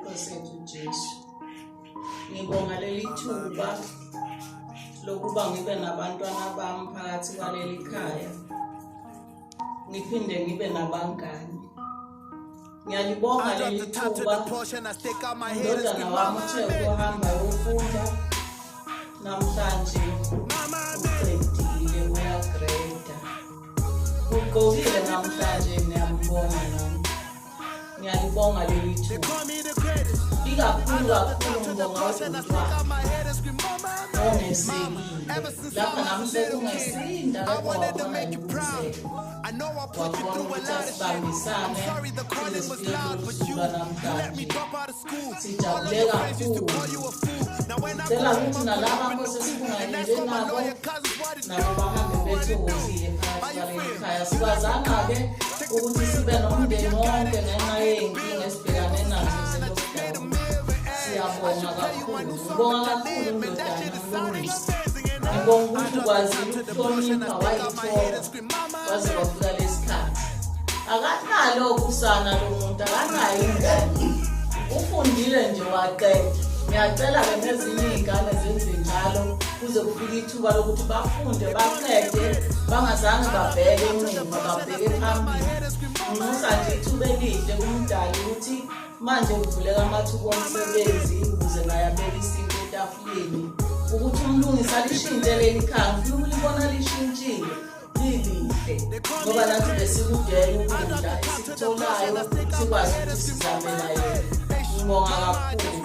Nkosi yethu Jesu. Ngibonga leli thuba lokuba ngibe nabantwana bami phakathi kwaleli khaya. Ngiphinde ngibe nabangani. Ngiyalibonga leli thuba. Indodana wami uthe ukuhamba ukufunda. Namhlanje uqedile uyagreda. Ugqokile namhlanje ngiyambonga nami. Ngiyalibonga leli thuba. Ikakhulu ngibonga umntwana. Ongesekile. Lapha nami sekungesinda wakhona ukuthi asibambisane ukuze sifike kusuka namhlanje. Sijabule kakhulu. Sicela ukuthi nalaba sesibunganyele nabo nabo bahambe bethokozile phakathi kwaleli khaya. Sikwazanga-ke ukuthi sibe nomndeni wonke ngenxa yey'nkinga esibhekane nazo ze-lockdown. Siyabonga kakhulu. Ngibonga kakhulu ndodana Mlungisi. Ngibonga ukuthi ukwazile ukuhlonipha wayithola waze wafika lesikhathi. Akanalo ukusana lo muntu, akanayo ingane. Ufundile nje waqeda. Ngiyacela-ke nezinye iy'ngane zenze njalo kuze kufike ithuba lokuthi bafunde baqede bangazange babheke emuva babheke phambili. Nginxusa nje ithuba elihle kumdali ukuthi manje kuvuleka amathuba omsebenzi ukuze naye abeke isinto etafuleni. Ukuthi uMlungisi alishintshe leli khaya, ngifuna ukulibona lishintshile lilihle ngoba nathi besikudela ukudla esikutholayo sikwazi ukuthi sizamela yena. Ngibonga kakhulu.